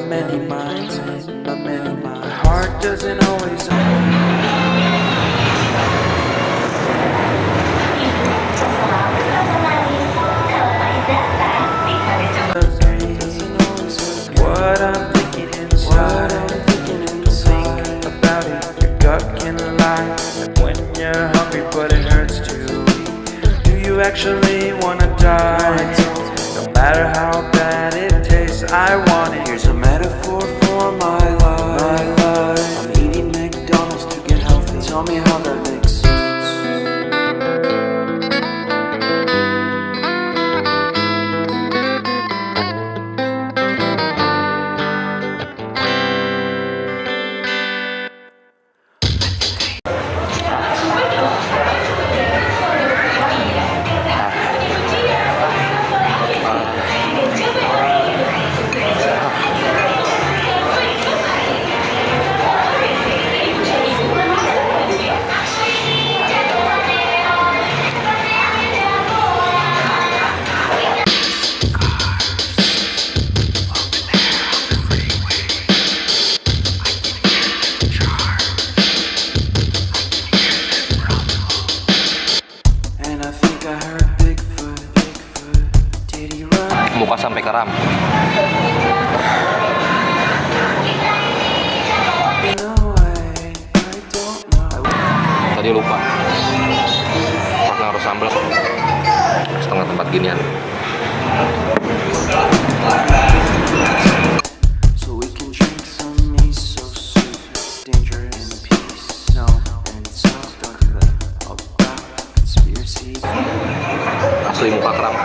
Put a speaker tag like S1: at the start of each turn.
S1: many minds, but many minds. My heart doesn't always. What I'm thinking inside, think about it, your gut can lie. Like when you're hungry but it hurts to eat. Do you actually wanna die? No matter how bad it tastes, I want it. Here's a metaphor for my life. I'm eating McDonald's to get healthy. Tell me how that makes sense.
S2: Muka sampai keram. Tadi lupa pakai harus sambel setengah tempat ginian. Asli muka keram.